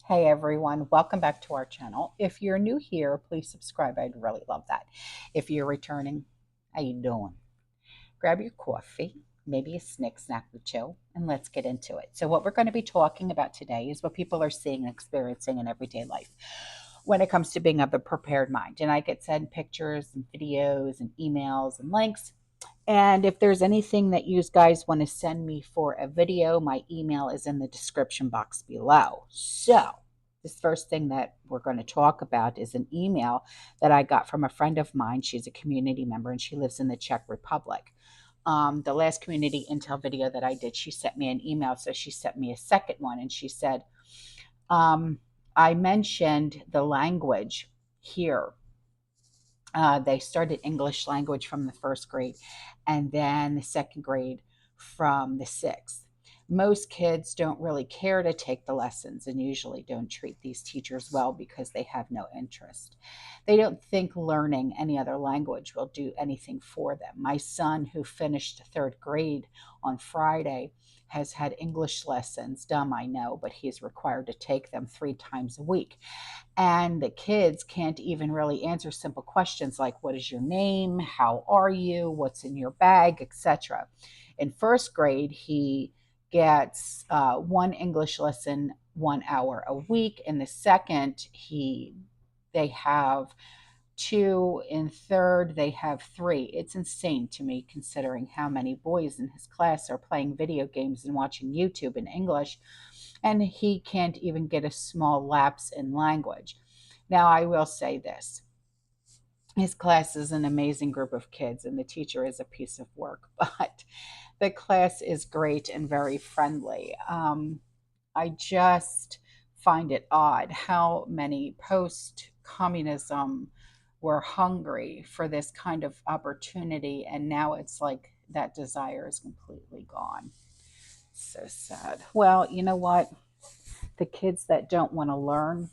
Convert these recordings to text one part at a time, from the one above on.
Hey everyone, welcome back to our channel. If you're new here, please subscribe. I'd really love that. If you're returning, how you doing? Grab your coffee, maybe a snack or two, and let's get into it. So what we're going to be talking about today is what people are seeing and experiencing in everyday life when it comes to being of a prepared mind. And I get sent pictures and videos and emails and links. And if there's anything that you guys want to send me for a video, my email is in the description box below. So, this first thing that we're going to talk about is an email that I got from a friend of mine. She's a community member and she lives in the Czech Republic. The last community intel video that I did, she sent me an email. So she sent me a second one and she said, I mentioned the language here. They started English language from the first grade and then the second grade from the sixth. Most kids don't really care to take the lessons and usually don't treat these teachers well because they have no interest. They don't think learning any other language will do anything for them. My son, who finished third grade on Friday, has had English lessons. Dumb, I know, but he's required to take them 3 times a week. And the kids can't even really answer simple questions like, what is your name? How are you? What's in your bag? Etc. In first grade, he gets one English lesson 1 hour a week. In the second, they have two. In third, they have three. It's insane to me considering how many boys in his class are playing video games and watching YouTube in English, and he can't even get a small lapse in language. Now, I will say this. His class is an amazing group of kids, and the teacher is a piece of work, but the class is great and very friendly. I just find it odd how many post communism were hungry for this kind of opportunity, and now it's like that desire is completely gone. So sad. Well, you know what? The kids that don't want to learn,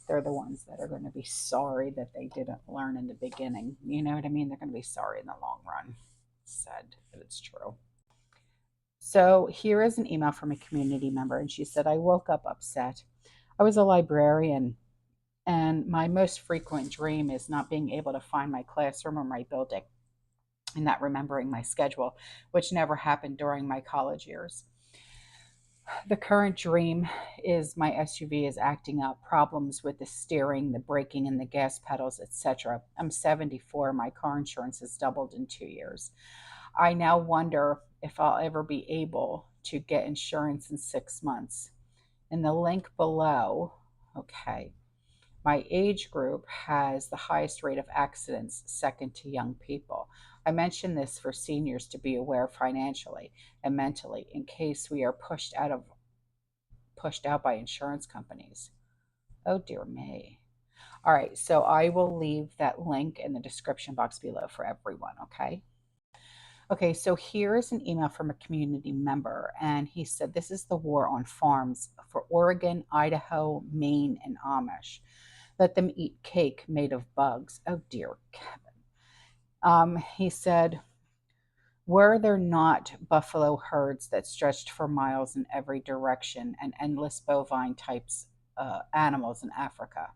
they're the ones that are going to be sorry that they didn't learn in the beginning. You know what I mean? They're going to be sorry in the long run. It's sad, but it's true. So here is an email from a community member, and she said, I woke up upset. I was a librarian, and my most frequent dream is not being able to find my classroom or my building and not remembering my schedule, which never happened during my college years. The current dream is my SUV is acting up, problems with the steering, the braking, and the gas pedals, etc. I'm 74. My car insurance has doubled in 2 years. I now wonder if I'll ever be able to get insurance in 6 months. In the link below, okay, my age group has the highest rate of accidents, second to young people. I mention this for seniors to be aware financially and mentally in case we are pushed out by insurance companies. Oh dear me. All right, so I will leave that link in the description box below for everyone, okay? Okay, so here is an email from a community member, and he said, this is the war on farms for Oregon, Idaho, Maine, and Amish. Let them eat cake made of bugs. Oh dear, Gavin. He said, were there not buffalo herds that stretched for miles in every direction and endless bovine types animals in Africa?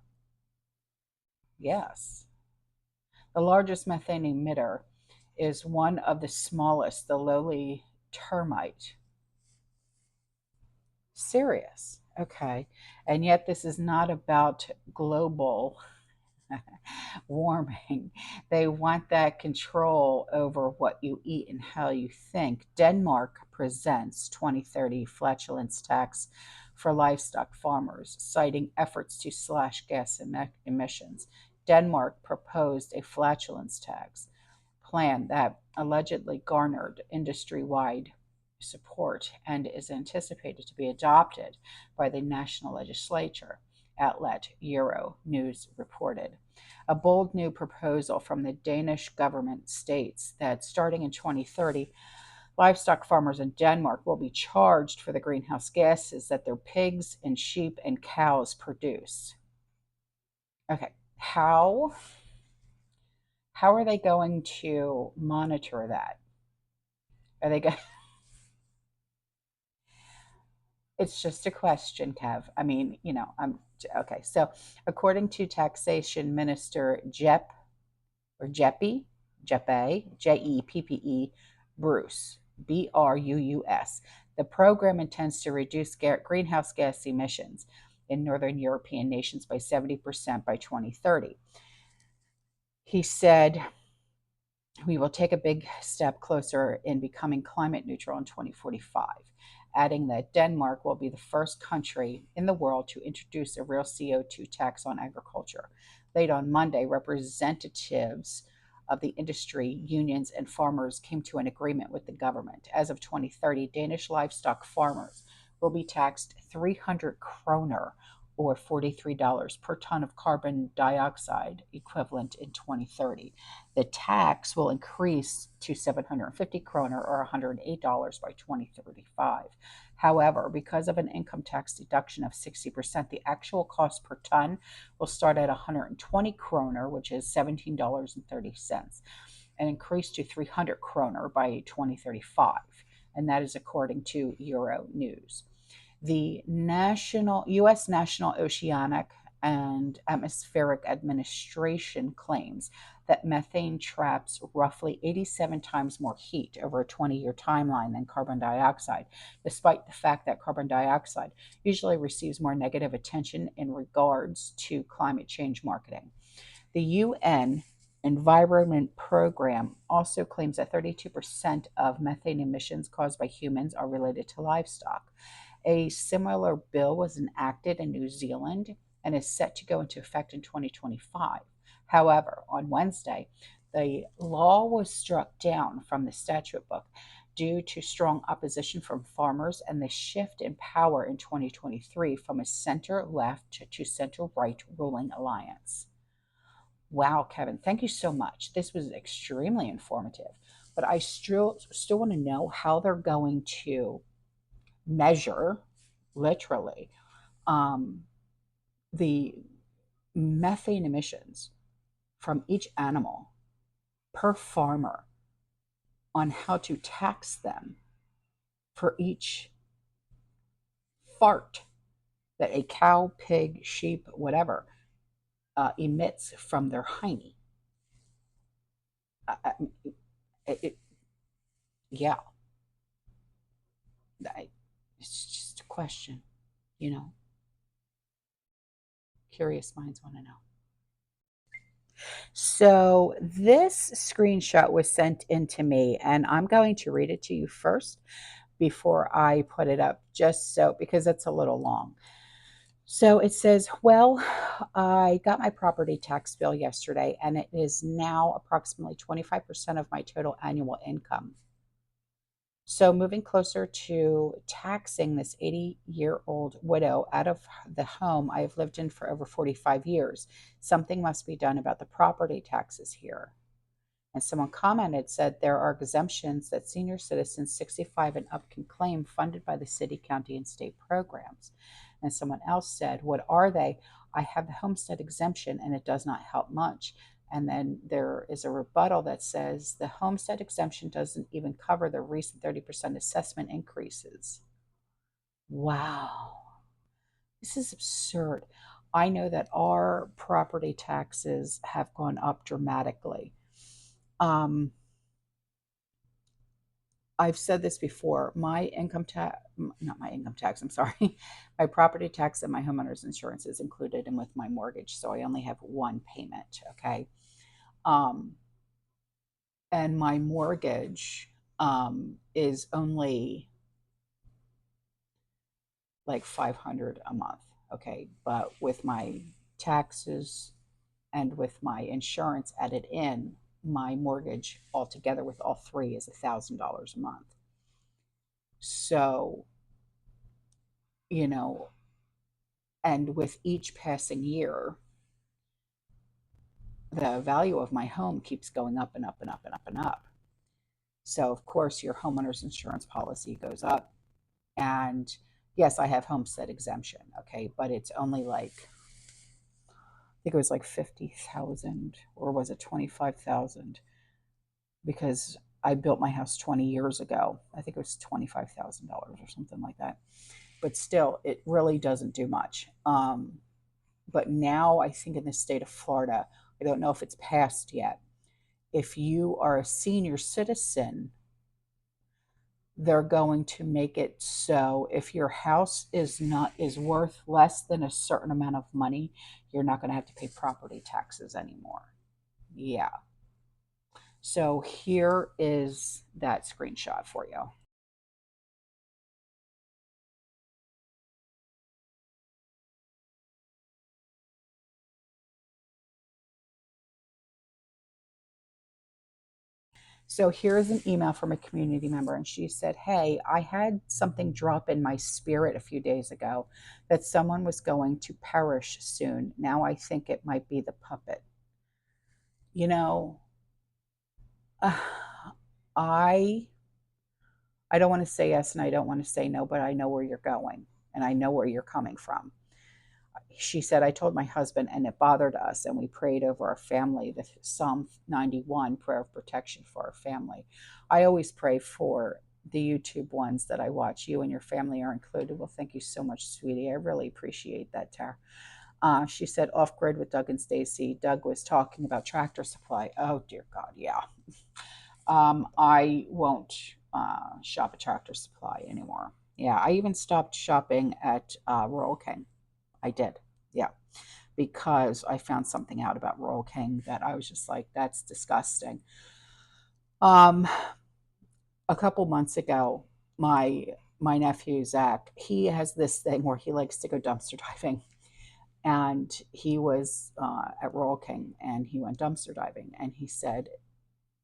Yes. The largest methane emitter is one of the smallest, the lowly termite. Serious. Okay. And yet, this is not about global warming. They want that control over what you eat and how you think. Denmark presents 2030 flatulence tax for livestock farmers, citing efforts to slash gas emissions. Denmark proposed a flatulence tax plan that allegedly garnered industry wide support and is anticipated to be adopted by the national legislature, outlet Euro News reported. A bold new proposal from the Danish government states that starting in 2030, livestock farmers in Denmark will be charged for the greenhouse gases that their pigs and sheep and cows produce. Okay, how are they going to monitor that? Are they going It's just a question, Kev. I mean, I'm okay. So, according to Taxation Minister Jeppe Bruce, Bruus, the program intends to reduce greenhouse gas emissions in northern European nations by 70% by 2030. He said, we will take a big step closer in becoming climate neutral in 2045, adding that Denmark will be the first country in the world to introduce a real CO2 tax on agriculture. Late on Monday, representatives of the industry, unions, and farmers came to an agreement with the government. As of 2030, Danish livestock farmers will be taxed 300 kroner, or $43 per ton of carbon dioxide equivalent in 2030. The tax will increase to 750 kroner, or $108 by 2035. However, because of an income tax deduction of 60%, the actual cost per ton will start at 120 kroner, which is $17.30, and increase to 300 kroner by 2035. And that is according to Euro News. The U.S. National Oceanic and Atmospheric Administration claims that methane traps roughly 87 times more heat over a 20-year timeline than carbon dioxide, despite the fact that carbon dioxide usually receives more negative attention in regards to climate change marketing. The UN Environment Program also claims that 32% of methane emissions caused by humans are related to livestock. A similar bill was enacted in New Zealand and is set to go into effect in 2025. However, on Wednesday, the law was struck down from the statute book due to strong opposition from farmers and the shift in power in 2023 from a center-left to center-right ruling alliance. Wow, Kevin, thank you so much. This was extremely informative, but I still want to know how they're going to measure, literally, the methane emissions from each animal per farmer, on how to tax them for each fart that a cow, pig, sheep, whatever, emits from their hiney. Yeah, it's just a question, you know. Curious minds want to know. So this screenshot was sent in to me, and I'm going to read it to you first before I put it up, just so, because it's a little long. So it says, well, I got my property tax bill yesterday, and it is now approximately 25% of my total annual income. So moving closer to taxing this 80-year-old widow out of the home I have lived in for over 45 years. Something must be done about the property taxes here. And someone commented, said there are exemptions that senior citizens 65 and up can claim, funded by the city, county, and state programs. And someone else said, what are they? I have the homestead exemption and it does not help much. And then there is a rebuttal that says the homestead exemption doesn't even cover the recent 30% assessment increases. Wow. This is absurd. I know that our property taxes have gone up dramatically. I've said this before, my income tax, not my income tax, I'm sorry, my property tax and my homeowner's insurance is included in with my mortgage, so I only have one payment, okay? And my mortgage is only like $500 a month, okay? But with my taxes and with my insurance added in, my mortgage altogether with all three is $1,000 a month. So, and with each passing year, the value of my home keeps going up and up and up and up and up. So, of course, your homeowner's insurance policy goes up. And yes, I have homestead exemption, okay, but it's only like, I think it was like 50,000, or was it 25,000? Because I built my house 20 years ago. I think it was $25,000 or something like that. but still, it really doesn't do much. But now I think in the state of Florida, I don't know if it's passed yet. If you are a senior citizen, they're going to make it so if your house is worth less than a certain amount of money, you're not going to have to pay property taxes anymore. Yeah. So here is that screenshot for you. So here's an email from a community member, and she said, "Hey, I had something drop in my spirit a few days ago that someone was going to perish soon. Now I think it might be the puppet." You know, uh, I I don't want to say yes and I don't want to say no, but I know where you're going and I know where you're coming from. She said, "I told my husband and it bothered us, and we prayed over our family, the Psalm 91 prayer of protection for our family." I always pray for the YouTube ones that I watch. You and your family are included. Well, thank you so much, sweetie. I really appreciate that, Tara. She said, "Off grid with Doug and Stacy. Doug was talking about Tractor Supply." Oh, dear God, yeah. I won't shop at Tractor Supply anymore. Yeah, I even stopped shopping at Rural King. I did. Yeah, because I found something out about Royal King that I was just like, that's disgusting. Um, a couple months ago, my nephew Zach, he has this thing where he likes to go dumpster diving, and he was at Royal King and he went dumpster diving, and he said,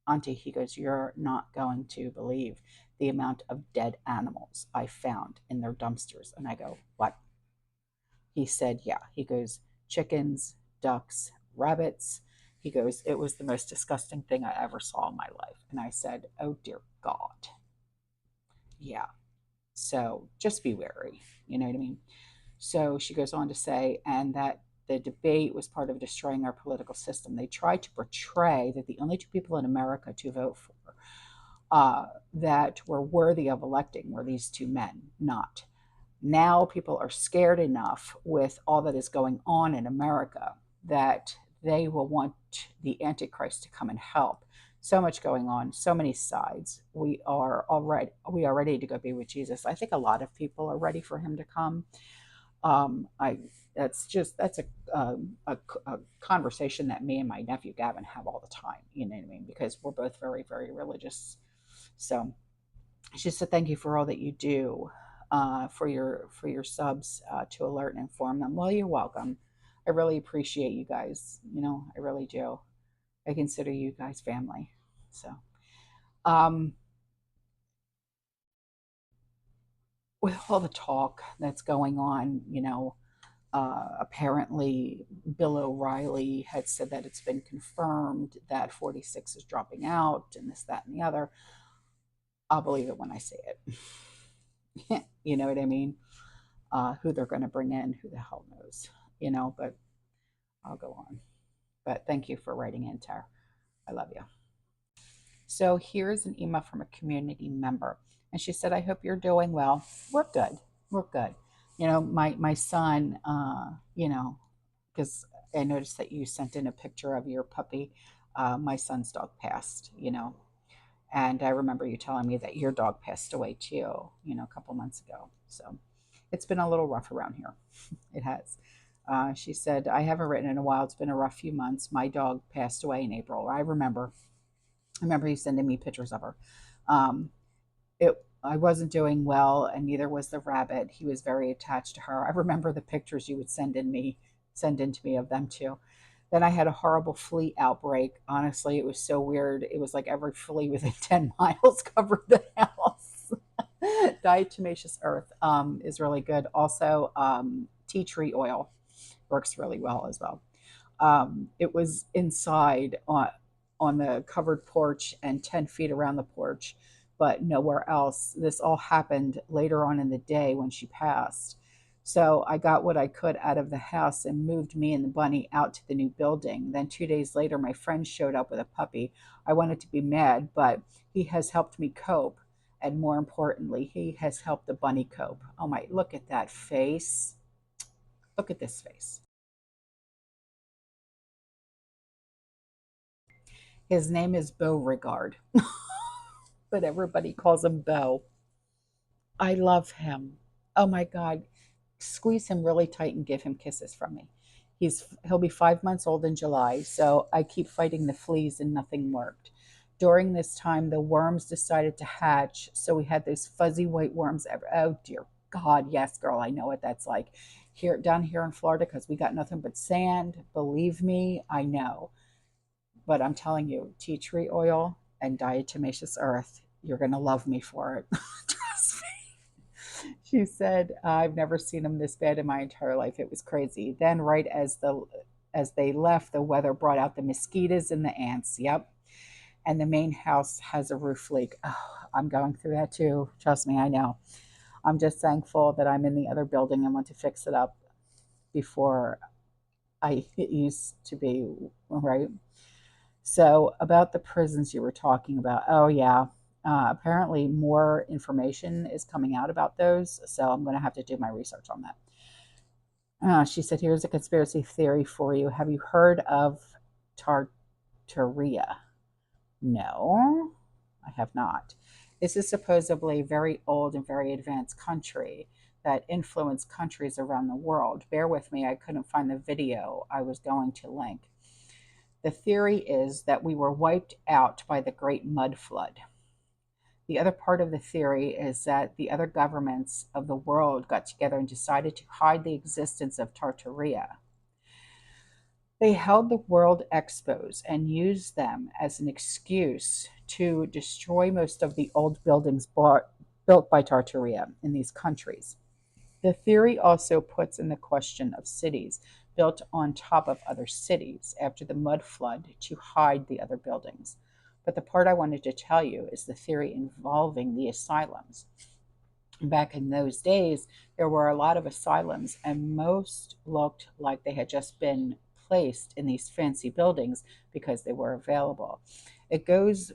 "Auntie," he goes, "you're not going to believe the amount of dead animals I found in their dumpsters." And I go, "What?" He said, "Yeah." He goes, "Chickens, ducks, rabbits." He goes, "It was the most disgusting thing I ever saw in my life." And I said, "Oh, dear God." Yeah. So just be wary. You know what I mean? So she goes on to say, and that the debate was part of destroying our political system. They tried to portray that the only two people in America to vote for that were worthy of electing were these two men, not. Now people are scared enough with all that is going on in America that they will want the Antichrist to come and help. So much going on, so many sides. We are ready to go be with Jesus. I think a lot of people are ready for him to come. I that's a conversation that me and my nephew Gavin have all the time. You know what I mean? Because we're both very very religious. So she said, "Thank you for all that you do for your subs to alert and inform them." Well, you're welcome. I really appreciate you guys. You know, I really do. I consider you guys family. So, um, with all the talk that's going on, apparently Bill O'Reilly had said that it's been confirmed that 46 is dropping out and this, that, and the other. I'll believe it when I see it. You know what I mean? Who they're going to bring in, who the hell knows, but I'll go on. But thank you for writing in, Tara. I love you. So here's an email from a community member. And she said, "I hope you're doing well." We're good. We're good. My son, because I noticed that you sent in a picture of your puppy. My son's dog passed, and I remember you telling me that your dog passed away too, a couple months ago. So it's been a little rough around here. It has. She said, "I haven't written in a while. It's been a rough few months. My dog passed away in April." I remember you sending me pictures of her. Um, I wasn't doing well, and neither was the rabbit. He was very attached to her. I remember the pictures you would send in to me of them too. Then I had a horrible flea outbreak. Honestly, it was so weird. It was like every flea within 10 miles covered the house. Diatomaceous earth is really good. Also, tea tree oil works really well as well. It was inside on the covered porch and 10 feet around the porch, but nowhere else. This all happened later on in the day when she passed. So I got what I could out of the house and moved me and the bunny out to the new building. Then 2 days later, my friend showed up with a puppy. I wanted to be mad, but he has helped me cope And more importantly, he has helped the bunny cope. Oh my, look at that face. Look at this face. His name is Beauregard, but everybody calls him Beau. I love him. Oh my God. Squeeze him really tight and give him kisses from me. He'll be 5 months old in July, so I keep fighting the fleas and nothing worked. During this time, the worms decided to hatch, so we had those fuzzy white worms. Oh dear God, yes, girl, I know what that's like. Here down here in Florida, because we got nothing but sand. Believe me, I know. But I'm telling you, tea tree oil and diatomaceous earth, you're gonna love me for it. Trust me. She said, I've never seen them this bad in my entire life. It was crazy. Then right as they left, the weather brought out the mosquitoes and the ants. Yep. And the main house has a roof leak. Oh, I'm going through that too. Trust me, I know. I'm just thankful that I'm in the other building and want to fix it up before it used to be, right? So about the prisons you were talking about. Oh yeah. Apparently more information is coming out about those. So I'm going to have to do my research on that. She said, here's a conspiracy theory for you. Have you heard of Tartaria? No, I have not. This is supposedly a very old and very advanced country that influenced countries around the world. Bear with me, I couldn't find the video I was going to link. The theory is that we were wiped out by the Great Mud Flood. The other part of the theory is that the other governments of the world got together and decided to hide the existence of Tartaria. They held the world expos and used them as an excuse to destroy most of the old buildings built by Tartaria in these countries. The theory also puts in the question of cities built on top of other cities after the mud flood to hide the other buildings. But the part I wanted to tell you is the theory involving the asylums. Back in those days, there were a lot of asylums, and most looked like they had just been placed in these fancy buildings because they were available. It goes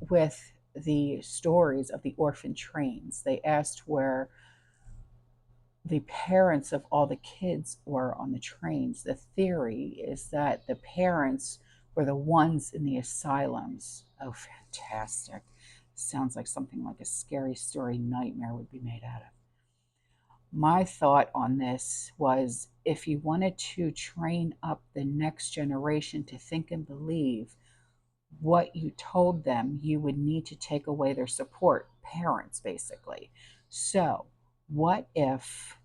with the stories of the orphan trains. They asked where the parents of all the kids were on the trains. The theory is that the parents were the ones in the asylums. Oh, fantastic. Sounds like something like a scary story nightmare would be made out of. My thought on this was if you wanted to train up the next generation to think and believe what you told them, you would need to take away their support, parents, basically. So, what if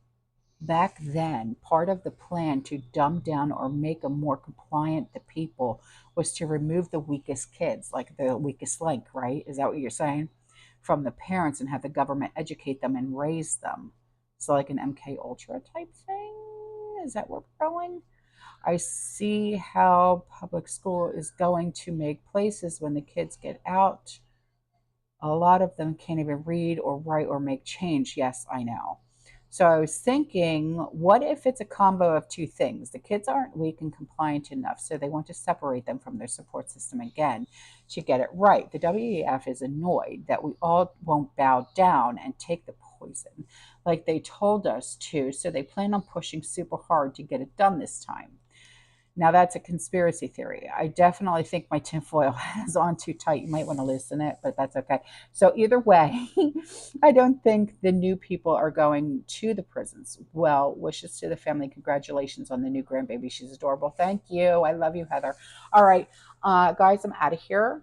back then part of the plan to dumb down or make them more compliant the people was to remove the weakest kids, like the weakest link, right? Is that what you're saying? From the parents and have the government educate them and raise them. So like an MK Ultra type thing? Is that where we're going? I see how public school is going to make places when the kids get out. A lot of them can't even read or write or make change. Yes, I know. So I was thinking, what if it's a combo of two things? The kids aren't weak and compliant enough, so they want to separate them from their support system again to get it right. The WEF is annoyed that we all won't bow down and take the poison like they told us to, so they plan on pushing super hard to get it done this time. Now that's a conspiracy theory. I definitely think my tinfoil is on too tight. You might want to loosen it, but that's okay. So either way, I don't think the new people are going to the prisons. Well, wishes to the family. Congratulations on the new grandbaby. She's adorable. Thank you. I love you, Heather. All right, guys, I'm out of here.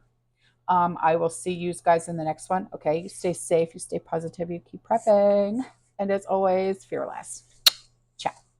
I will see you guys in the next one. Okay, you stay safe, you stay positive, you keep prepping. And as always, fearless.